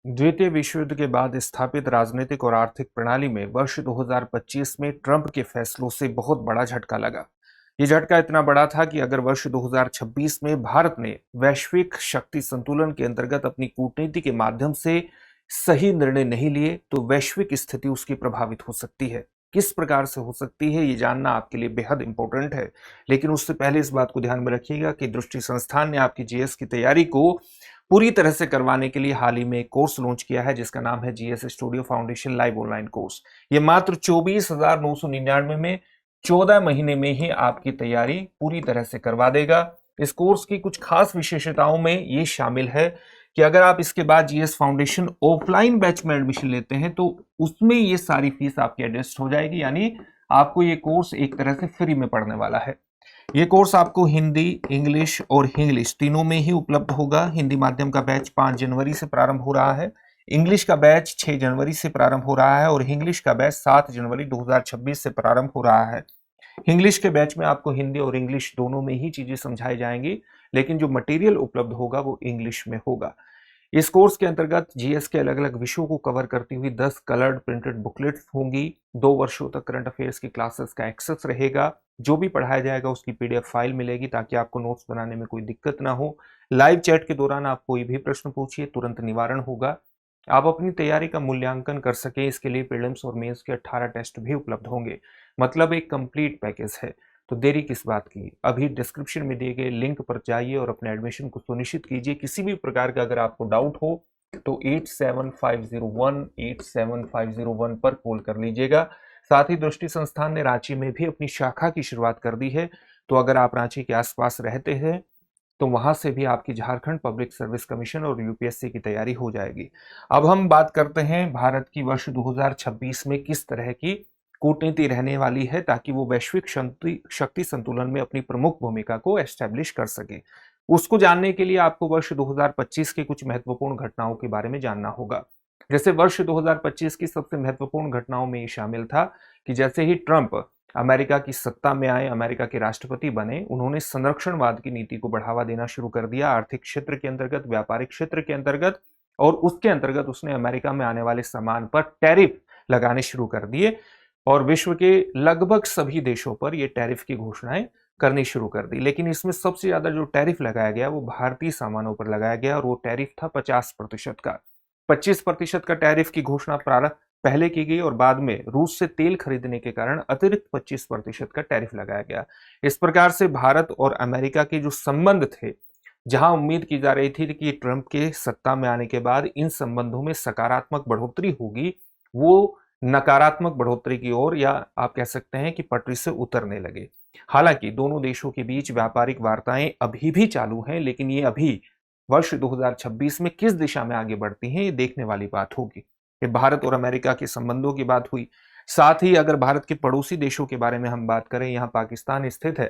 द्वितीय विश्व युद्ध के बाद स्थापित राजनीतिक और आर्थिक प्रणाली में वर्ष 2025 में ट्रंप के फैसलों से बहुत बड़ा झटका लगा। ये झटका इतना बड़ा था कि अगर वर्ष 2026 में भारत ने वैश्विक शक्ति संतुलन के अंतर्गत अपनी कूटनीति के माध्यम से सही निर्णय नहीं लिए तो वैश्विक स्थिति उसकी प्रभावित हो सकती है। किस प्रकार से हो सकती है ये जानना आपके लिए बेहद इंपॉर्टेंट है। लेकिन उससे पहले इस बात को ध्यान में रखिएगा कि दृष्टि संस्थान ने आपकी जीएस की तैयारी को पूरी तरह से करवाने के लिए हाल ही में एक कोर्स लॉन्च किया है जिसका नाम है GS studio foundation live online course. ये मात्र 24,999 में 14 महीने में ही आपकी तैयारी पूरी तरह से करवा देगा। इस कोर्स की कुछ खास विशेषताओं में ये शामिल है कि अगर आप इसके बाद जीएस फाउंडेशन ऑफलाइन बैच में एडमिशन लेते हैं तो उसमें ये सारी फीस आपकी एडजस्ट हो जाएगी, यानी आपको ये कोर्स एक तरह से फ्री में पढ़ने वाला है। ये कोर्स आपको हिंदी, इंग्लिश और इंग्लिश तीनों में ही उपलब्ध होगा। हिंदी माध्यम का बैच 5 जनवरी से प्रारंभ हो रहा है, इंग्लिश का बैच 6 जनवरी से प्रारंभ हो रहा है और इंग्लिश का बैच 7 जनवरी 2026 से प्रारंभ हो रहा है। इंग्लिश के बैच में आपको हिंदी और इंग्लिश दोनों में ही चीजें समझाई जाएंगी, लेकिन जो मटेरियल उपलब्ध होगा वो इंग्लिश में होगा। इस कोर्स के अंतर्गत जीएस के अलग अलग विषयों को कवर करती हुई 10 कलर्ड प्रिंटेड बुकलेट्स होंगी। 2 वर्षों तक करंट अफेयर्स की क्लासेस का एक्सेस रहेगा। जो भी पढ़ाया जाएगा उसकी पीडीएफ फाइल मिलेगी ताकि आपको नोट्स बनाने में कोई दिक्कत ना हो। लाइव चैट के दौरान आप कोई भी प्रश्न पूछिए, तुरंत निवारण होगा। आप अपनी तैयारी का मूल्यांकन कर सके इसके लिए प्रीलिम्स और मेंस के 18 टेस्ट भी उपलब्ध होंगे। मतलब एक कंप्लीट पैकेज है। तो देरी किस बात की, अभी डिस्क्रिप्शन में दिए गए लिंक पर जाइए और अपने एडमिशन को सुनिश्चित कीजिए। किसी भी प्रकार का अगर आपको डाउट हो तो 8750187501 पर कॉल कर लीजिएगा। साथ ही दृष्टि संस्थान ने रांची में भी अपनी शाखा की शुरुआत कर दी है, तो अगर आप रांची के आसपास रहते हैं तो वहां से भी आपकी झारखंड पब्लिक सर्विस कमीशन और यूपीएससी की तैयारी हो जाएगी। अब हम बात करते हैं भारत की वर्ष 2026 में किस तरह की कूटनीति रहने वाली है ताकि वो वैश्विक शक्ति संतुलन में अपनी प्रमुख भूमिका को एस्टेब्लिश कर सके। उसको जानने के लिए आपको वर्ष 2025 के कुछ महत्वपूर्ण घटनाओं के बारे में जानना होगा। जैसे वर्ष 2025 की सबसे महत्वपूर्ण घटनाओं में ये शामिल था कि जैसे ही ट्रंप अमेरिका की सत्ता में आए, अमेरिका के राष्ट्रपति बने, उन्होंने संरक्षणवाद की नीति को बढ़ावा देना शुरू कर दिया। आर्थिक क्षेत्र के अंतर्गत, व्यापारिक क्षेत्र के अंतर्गत और उसके अंतर्गत उसने अमेरिका में आने वाले सामान पर टैरिफ लगाने शुरू कर दिए और विश्व के लगभग सभी देशों पर यह टैरिफ की घोषणाएं करनी शुरू कर दी। लेकिन इसमें सबसे ज्यादा जो टैरिफ लगाया गया वो भारतीय सामानों पर लगाया गया और वो टैरिफ था 50% का। 25% का टैरिफ की घोषणा पहले की गई और बाद में रूस से तेल खरीदने के कारण अतिरिक्त 25% का टैरिफ लगाया गया। इस प्रकार से भारत और अमेरिका के जो संबंध थे, जहां उम्मीद की जा रही थी कि ट्रंप के सत्ता में आने के बाद इन संबंधों में सकारात्मक बढ़ोतरी होगी, वो नकारात्मक बढ़ोतरी की ओर, या आप कह सकते हैं कि पटरी से उतरने लगे। हालांकि दोनों देशों के बीच व्यापारिक वार्ताएं अभी भी चालू हैं, लेकिन ये अभी वर्ष 2026 में किस दिशा में आगे बढ़ती हैं ये देखने वाली बात होगी। ये भारत और अमेरिका के संबंधों की बात हुई। साथ ही अगर भारत के पड़ोसी देशों के बारे में हम बात करें, यहाँ पाकिस्तान स्थित है,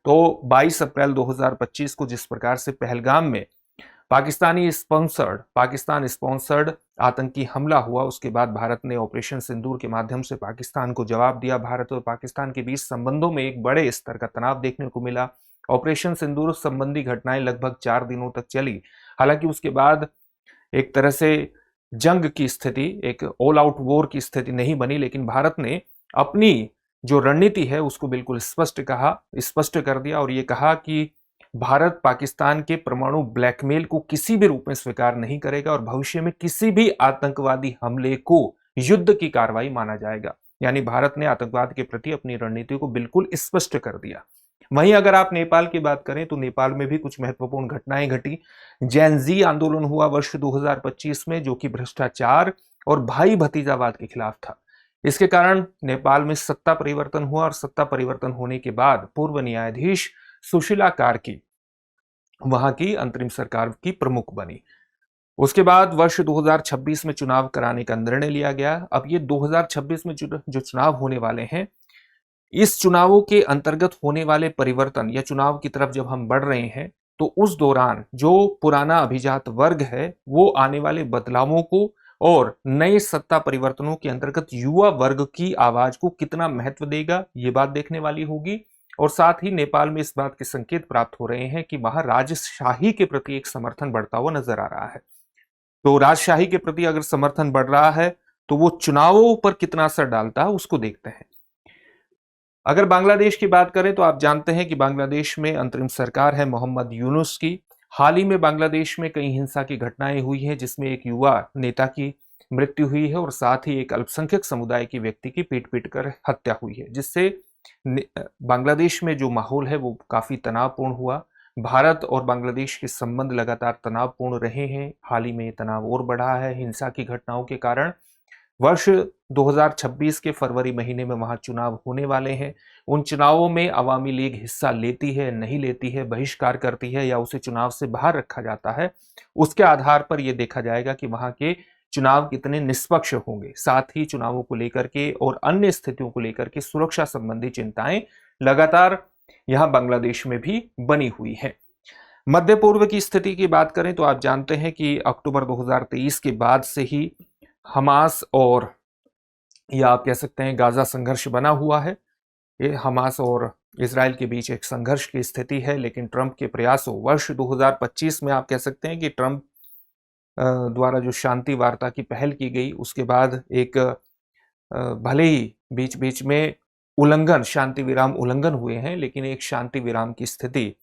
तो 22 अप्रैल 2025 को जिस प्रकार से पहलगाम में पाकिस्तान स्पॉन्सर्ड आतंकी हमला हुआ, उसके बाद भारत ने ऑपरेशन सिंदूर के माध्यम से पाकिस्तान को जवाब दिया। भारत और पाकिस्तान के बीच संबंधों में एक बड़े स्तर का तनाव देखने को मिला। ऑपरेशन सिंदूर संबंधी घटनाएं लगभग 4 दिनों तक चली। हालांकि उसके बाद एक तरह से जंग की स्थिति, एक ऑल आउट वॉर की स्थिति नहीं बनी, लेकिन भारत ने अपनी जो रणनीति है उसको बिल्कुल स्पष्ट कर दिया और ये कहा कि भारत पाकिस्तान के परमाणु ब्लैकमेल को किसी भी रूप में स्वीकार नहीं करेगा और भविष्य में किसी भी आतंकवादी हमले को युद्ध की कार्रवाई माना जाएगा। यानी भारत ने आतंकवाद के प्रति अपनी रणनीति को बिल्कुल स्पष्ट कर दिया। वहीं अगर आप नेपाल की बात करें तो नेपाल में भी कुछ महत्वपूर्ण घटनाएं घटी। जैनजी आंदोलन हुआ वर्ष 2025 में, जो कि भ्रष्टाचार और भाई भतीजावाद के खिलाफ था। इसके कारण नेपाल में सत्ता परिवर्तन हुआ और सत्ता परिवर्तन होने के बाद पूर्व न्यायाधीश सुशीला कार्की वहां की अंतरिम सरकार की प्रमुख बनी। उसके बाद वर्ष 2026 में चुनाव कराने का निर्णय लिया गया। अब ये 2026 में जो चुनाव होने वाले हैं, इस चुनावों के अंतर्गत होने वाले परिवर्तन या चुनाव की तरफ जब हम बढ़ रहे हैं तो उस दौरान जो पुराना अभिजात वर्ग है वो आने वाले बदलावों को और नए सत्ता परिवर्तनों के अंतर्गत युवा वर्ग की आवाज को कितना महत्व देगा, ये बात देखने वाली होगी। और साथ ही नेपाल में इस बात के संकेत प्राप्त हो रहे हैं कि वहां राजशाही के प्रति एक समर्थन बढ़ता हुआ नजर आ रहा है। तो राजशाही के प्रति अगर समर्थन बढ़ रहा है तो वो चुनावों पर कितना असर डालता है उसको देखते हैं। अगर बांग्लादेश की बात करें तो आप जानते हैं कि बांग्लादेश में अंतरिम सरकार है मोहम्मद यूनुस की। हाल ही में बांग्लादेश में कई हिंसा की घटनाएं हुई हैं जिसमें एक युवा नेता की मृत्यु हुई है और साथ ही एक अल्पसंख्यक समुदाय की व्यक्ति की पीट पीट कर हत्या हुई है, जिससे बांग्लादेश में जो माहौल है वो काफी तनावपूर्ण हुआ। भारत और बांग्लादेश के संबंध लगातार तनावपूर्ण रहे हैं। हाल ही में ये तनाव और बढ़ा है हिंसा की घटनाओं के कारण। वर्ष 2026 के फरवरी महीने में वहां चुनाव होने वाले हैं। उन चुनावों में अवामी लीग हिस्सा लेती है, नहीं लेती है, बहिष्कार करती है या उसे चुनाव से बाहर रखा जाता है, उसके आधार पर यह देखा जाएगा कि वहां के चुनाव कितने निष्पक्ष होंगे। साथ ही चुनावों को लेकर के और अन्य स्थितियों को लेकर के सुरक्षा संबंधी चिंताएं लगातार यहां बांग्लादेश में भी बनी हुई है। मध्य पूर्व की स्थिति की बात करें तो आप जानते हैं कि अक्टूबर 2023 के बाद से ही हमास और या आप कह सकते हैं गाजा संघर्ष बना हुआ है। ये हमास और इजराइल के बीच एक संघर्ष की स्थिति है, लेकिन ट्रंप के प्रयासों वर्ष 2025 में आप कह सकते हैं कि ट्रंप द्वारा जो शांति वार्ता की पहल की गई उसके बाद एक भले ही बीच बीच में शांति विराम उल्लंघन हुए हैं, लेकिन एक शांति विराम की स्थिति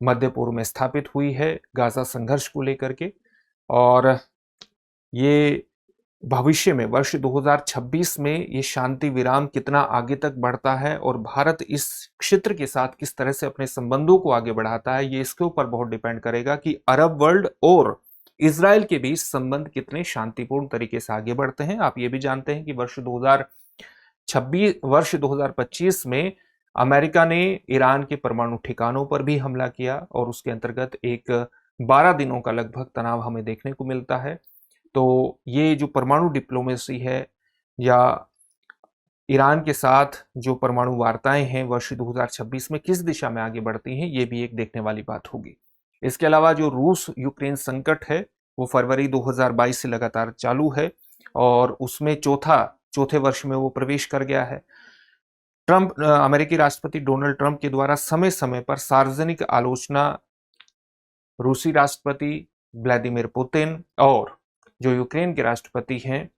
मध्य पूर्व में स्थापित हुई है गाजा संघर्ष को लेकर के। और ये भविष्य में वर्ष 2026 में ये शांति विराम कितना आगे तक बढ़ता है और भारत इस क्षेत्र के साथ किस तरह से अपने संबंधों को आगे बढ़ाता है, ये इसके ऊपर बहुत डिपेंड करेगा कि अरब वर्ल्ड और इजराइल के बीच संबंध कितने शांतिपूर्ण तरीके से आगे बढ़ते हैं। आप ये भी जानते हैं कि वर्ष 2025 में अमेरिका ने ईरान के परमाणु ठिकानों पर भी हमला किया और उसके अंतर्गत एक 12 दिनों का लगभग तनाव हमें देखने को मिलता है। तो ये जो परमाणु डिप्लोमेसी है या ईरान के साथ जो परमाणु वार्ताएं हैं वर्ष 2026 में किस दिशा में आगे बढ़ती हैं, ये भी एक देखने वाली बात होगी। इसके अलावा जो रूस यूक्रेन संकट है वो फरवरी 2022 से लगातार चालू है और उसमें चौथे वर्ष में वो प्रवेश कर गया है। अमेरिकी राष्ट्रपति डोनाल्ड ट्रंप के द्वारा समय समय पर सार्वजनिक आलोचना रूसी राष्ट्रपति व्लादिमीर पुतिन और जो यूक्रेन के राष्ट्रपति हैं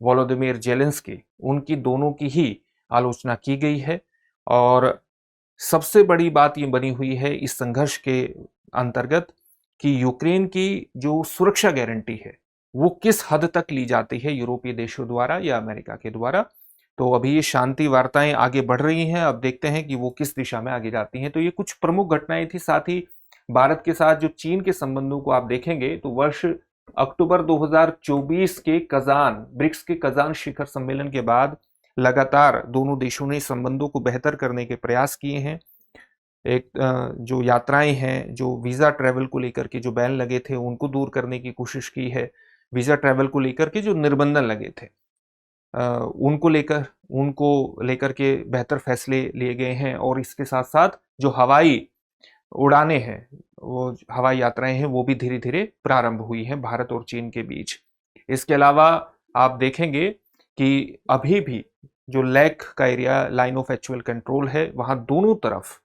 वोलोदिमीर जेलेंस्की, उनकी दोनों की ही आलोचना की गई है। और सबसे बड़ी बात ये बनी हुई है इस संघर्ष के अंतर्गत कि यूक्रेन की जो सुरक्षा गारंटी है वो किस हद तक ली जाती है यूरोपीय देशों द्वारा या अमेरिका के द्वारा। तो अभी ये शांति वार्ताएं आगे बढ़ रही हैं, अब देखते हैं कि वो किस दिशा में आगे जाती हैं। तो ये कुछ प्रमुख घटनाएं थी। साथ ही भारत के साथ जो चीन के संबंधों को आप देखेंगे तो वर्ष अक्टूबर 2024 के ब्रिक्स के कजान शिखर सम्मेलन के बाद लगातार दोनों देशों ने संबंधों को बेहतर करने के प्रयास किए हैं। एक जो यात्राएं हैं, जो वीजा ट्रैवल को लेकर के जो बैन लगे थे उनको दूर करने की कोशिश की है। वीजा ट्रैवल को लेकर के जो निर्बंधन लगे थे उनको लेकर के बेहतर फैसले लिए गए हैं। और इसके साथ साथ जो हवाई उड़ानें हैं, वो हवाई यात्राएं हैं, वो भी धीरे धीरे प्रारंभ हुई हैं भारत और चीन के बीच। इसके अलावा आप देखेंगे कि अभी भी जो लेक का area line of actual control है वहां दोनों तरफ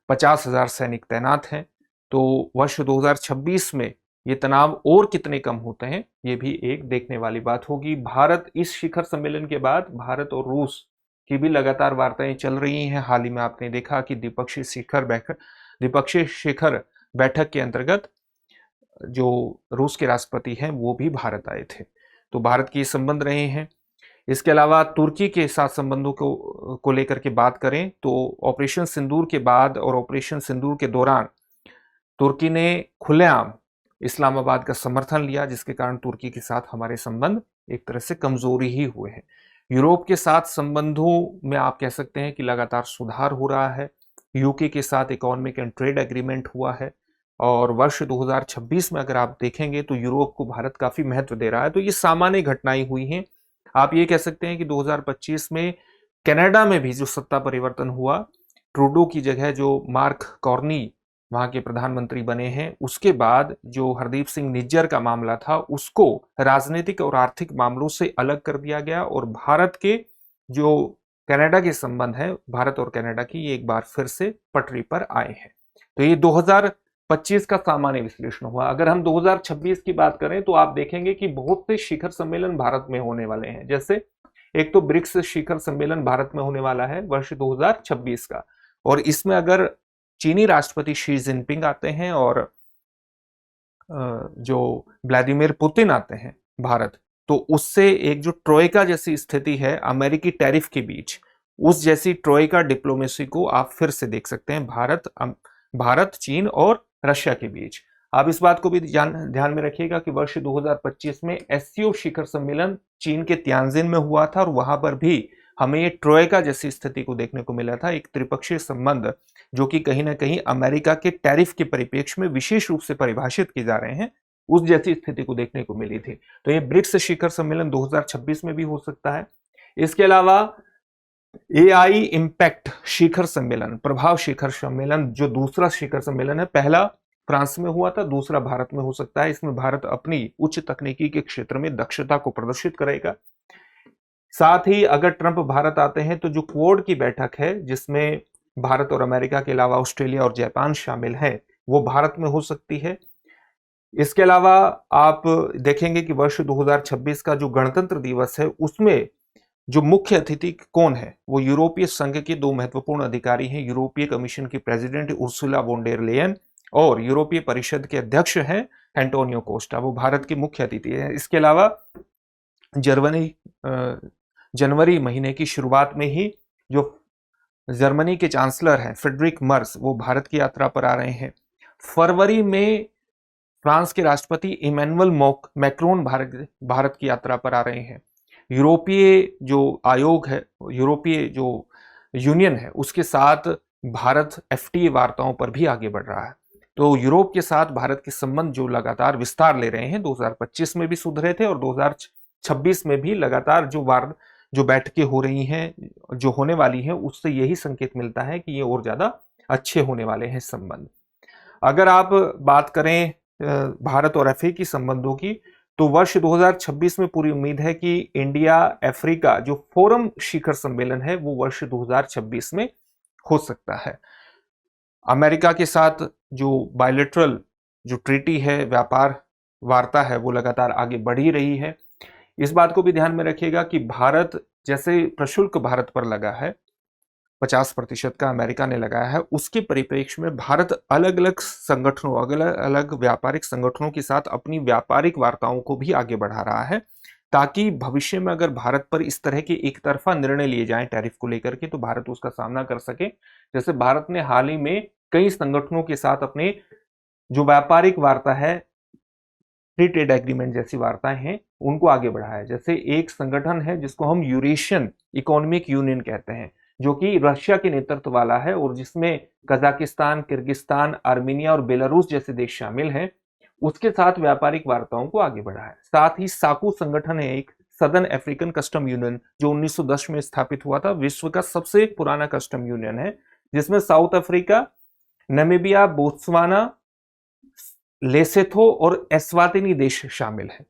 50,000 सैनिक तैनात हैं। तो वर्ष 2026 में ये तनाव और कितने कम होते हैं ये भी एक देखने वाली बात होगी। भारत इस शिखर सम्मेलन के बाद भारत और रूस की भी लगातार वार्ताएं चल रही हैं। हाल ही में आपने देखा कि द्विपक्षीय शिखर बैठक के अंतर्गत जो रूस के राष्ट्रपति हैं वो भी भारत आए थे। तो भारत के संबंध रहे हैं। इसके अलावा तुर्की के साथ संबंधों को लेकर के बात करें तो ऑपरेशन सिंदूर के बाद और ऑपरेशन सिंदूर के दौरान तुर्की ने खुलेआम इस्लामाबाद का समर्थन लिया, जिसके कारण तुर्की के साथ हमारे संबंध एक तरह से कमजोरी ही हुए हैं। यूरोप के साथ संबंधों में आप कह सकते हैं कि लगातार सुधार हो रहा है। यूके के साथ इकोनॉमिक एंड ट्रेड एग्रीमेंट हुआ है और वर्ष 2026 में अगर आप देखेंगे तो यूरोप को भारत काफी महत्व दे रहा है। तो ये सामान्य घटनाएं हुई हैं। आप ये कह सकते हैं कि 2025 में कनाडा में भी जो सत्ता परिवर्तन हुआ, ट्रूडो की जगह जो मार्क कार्नी वहां के प्रधानमंत्री बने हैं, उसके बाद जो हरदीप सिंह निज्जर का मामला था उसको राजनीतिक और आर्थिक मामलों से अलग कर दिया गया और भारत के जो कनाडा के संबंध है, भारत और कनाडा की, ये एक बार फिर से पटरी पर आए हैं। तो ये 25 का सामान्य विश्लेषण हुआ। अगर हम 2026 की बात करें तो आप देखेंगे कि बहुत से शिखर सम्मेलन भारत में होने वाले हैं। जैसे एक तो ब्रिक्स शिखर सम्मेलन भारत में होने वाला है वर्ष 2026 का, और इसमें अगर चीनी राष्ट्रपति शी जिनपिंग आते हैं और जो व्लादिमीर पुतिन आते हैं भारत, तो उससे एक जो ट्रोइका जैसी स्थिति है अमेरिकी टैरिफ के बीच, उस जैसी ट्रोइका डिप्लोमेसी को आप फिर से देख सकते हैं भारत, चीन और रशिया के बीच। आप इस बात को भी ध्यान में रखिएगा कि वर्ष 2025 में एससीओ शिखर सम्मेलन चीन के तियानजिन में हुआ था और वहां पर भी हमें ये ट्रोइका जैसी स्थिति को देखने को मिला था, एक त्रिपक्षीय संबंध जो कि कहीं ना कहीं अमेरिका के टैरिफ के परिप्रेक्ष्य में विशेष रूप से परिभाषित किए जा रहे हैं, उस जैसी स्थिति को देखने को मिली थी। तो ये ब्रिक्स शिखर सम्मेलन 2026 में भी हो सकता है। इसके अलावा एआई इम्पैक्ट शिखर सम्मेलन, प्रभाव शिखर सम्मेलन, जो दूसरा शिखर सम्मेलन है, पहला फ्रांस में हुआ था, दूसरा भारत में हो सकता है। इसमें भारत अपनी उच्च तकनीकी के क्षेत्र में दक्षता को प्रदर्शित करेगा। साथ ही अगर ट्रंप भारत आते हैं तो जो क्वाड की बैठक है, जिसमें भारत और अमेरिका के अलावा ऑस्ट्रेलिया और जापान शामिल है, वो भारत में हो सकती है। इसके अलावा आप देखेंगे कि वर्ष 2026 का जो गणतंत्र दिवस है, उसमें जो मुख्य अतिथि कौन है, वो यूरोपीय संघ के दो महत्वपूर्ण अधिकारी हैं। यूरोपीय कमीशन की president Ursula von der Leyen और यूरोपीय परिषद के अध्यक्ष हैं एंटोनियो कोस्टा, वो भारत के मुख्य अतिथि हैं। इसके अलावा जनवरी महीने की शुरुआत में ही जो जर्मनी के चांसलर हैं फ्रेडरिक मर्स, वो भारत की यात्रा पर आ रहे हैं। फरवरी में फ्रांस के राष्ट्रपति इमैनुअल मैक्रोन भारत की यात्रा पर आ रहे हैं। यूरोपीय जो आयोग है, यूरोपीय जो यूनियन है, उसके साथ भारत एफटीए वार्ताओं पर भी आगे बढ़ रहा है। तो यूरोप के साथ भारत के संबंध जो लगातार विस्तार ले रहे हैं, 2025 में भी सुधरे थे और 2026 में भी लगातार जो बैठकें हो रही हैं, जो होने वाली हैं, उससे यही संकेत मिलता है कि ये और ज्यादा अच्छे होने वाले हैं संबंध। अगर आप बात करें भारत और अफ्रीकी संबंधों की, तो वर्ष 2026 में पूरी उम्मीद है कि इंडिया अफ्रीका जो फोरम शिखर सम्मेलन है, वो वर्ष 2026 में हो सकता है। अमेरिका के साथ जो बायलैटरल जो ट्रीटी है, व्यापार वार्ता है, वो लगातार आगे बढ़ ही रही है। इस बात को भी ध्यान में रखिएगा कि भारत, जैसे प्रशुल्क भारत पर लगा है 50% का अमेरिका ने लगाया है, उसके परिप्रेक्ष्य में भारत अलग अलग संगठनों, अलग अलग व्यापारिक संगठनों के साथ अपनी व्यापारिक वार्ताओं को भी आगे बढ़ा रहा है, ताकि भविष्य में अगर भारत पर इस तरह के एक तरफा निर्णय लिए जाएं टैरिफ को लेकर के, तो भारत उसका सामना कर सके। जैसे भारत ने हाल ही में कई संगठनों के साथ अपने जो व्यापारिक वार्ता है, फ्री ट्रेड एग्रीमेंट जैसी वार्ताएं हैं, उनको आगे बढ़ाया है। जैसे एक संगठन है जिसको हम यूरेशियन इकोनॉमिक यूनियन कहते हैं, जो कि रशिया के नेतृत्व वाला है और जिसमें कजाकिस्तान, किर्गिस्तान, आर्मीनिया और बेलारूस जैसे देश शामिल हैं, उसके साथ व्यापारिक वार्ताओं को आगे बढ़ाया है। साथ ही साकू संगठन है एक, सदर्न अफ्रीकन कस्टम यूनियन, जो 1910 में स्थापित हुआ था, विश्व का सबसे पुराना कस्टम यूनियन है, जिसमें साउथ अफ्रीका, नामीबिया, बोत्सवाना, लेसेथो और एस्वातिनी देश शामिल हैं।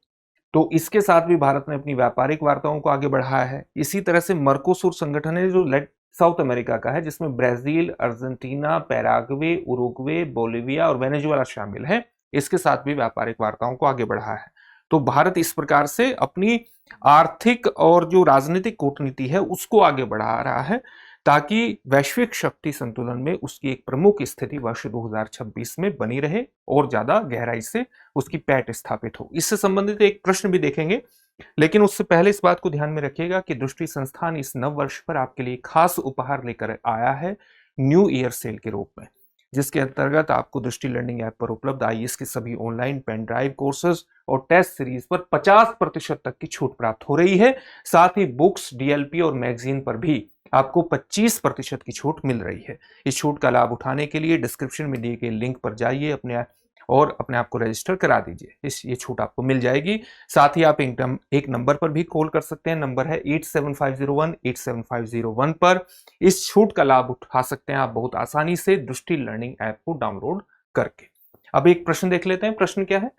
तो इसके साथ भी भारत ने अपनी व्यापारिक वार्ताओं को आगे बढ़ाया है। इसी तरह से मर्कोसुर संगठन है जो साउथ अमेरिका का है, जिसमें Brazil, Argentina, Paraguay, Uruguay, Bolivia और वेनेजुएला शामिल है। इसके साथ भी व्यापारिक वार्ताओं को आगे बढ़ाया है। तो भारत इस प्रकार से अपनी आर्थिक और जो राजनीतिक कूटनीति है उसको आगे बढ़ा रहा है, ताकि वैश्विक शक्ति संतुलन में उसकी एक प्रमुख स्थिति वर्ष 2026 में बनी रहे और ज्यादा गहराई से उसकी पैठ स्थापित हो। इससे संबंधित एक प्रश्न भी देखेंगे, लेकिन उससे पहले इस बात को ध्यान में रखिएगा कि दृष्टि संस्थान इस नव वर्ष पर आपके लिए खास उपहार लेकर आया है न्यू ईयर सेल के रूप में, जिसके अंतर्गत आपको दृष्टि लर्निंग ऐप पर उपलब्ध आईएएस के सभी ऑनलाइन पेन ड्राइव कोर्सेज और टेस्ट सीरीज पर 50% तक की छूट प्राप्त हो रही है। साथ ही बुक्स, डीएलपी और मैगजीन पर भी आपको 25% की छूट मिल रही है। इस छूट का लाभ उठाने के लिए डिस्क्रिप्शन में दिए गए लिंक पर जाइए अपने आप को रजिस्टर करा दीजिए। ये छूट आपको मिल जाएगी। साथ ही आप एक नंबर पर भी कॉल कर सकते हैं, नंबर है 8750187501 पर। इस छूट का लाभ उठा सकते हैं आप बहुत आसानी से दृष्टि लर्निंग ऐप को डाउनलोड करके। अब एक प्रश्न देख लेते हैं। प्रश्न क्या है?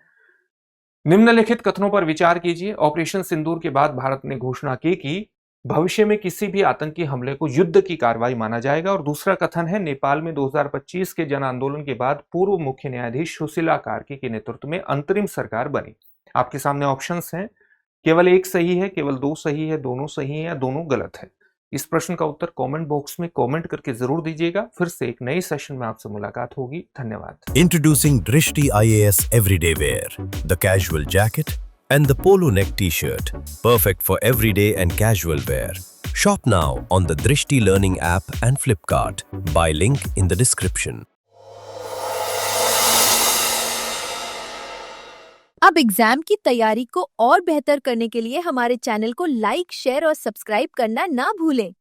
निम्नलिखित कथनों पर विचार कीजिए। ऑपरेशन सिंदूर के बाद भारत ने घोषणा की कि भविष्य में किसी भी आतंकी हमले को युद्ध की कार्रवाई माना जाएगा। और दूसरा कथन है, नेपाल में 2025 के जन आंदोलन के बाद पूर्व मुख्य न्यायाधीश सुशीला कार्की के नेतृत्व में अंतरिम सरकार बनी। आपके सामने ऑप्शंस हैं, केवल एक सही है, केवल दो सही है, दोनों सही है या दोनों गलत है। इस प्रश्न का उत्तर कमेंट बॉक्स में कमेंट करके जरूर दीजिएगा। फिर से एक नए सेशन में आपसे मुलाकात होगी। धन्यवाद। Introducing Drishti IAS Everyday Wear, the casual jacket and the polo neck t-shirt, perfect for everyday and casual wear. Shop now on the Drishti Learning app and Flipkart. Buy link in the description. अब exam की तैयारी को और बेहतर करने के लिए हमारे चैनल को लाइक, शेयर और सब्सक्राइब करना ना भूलें।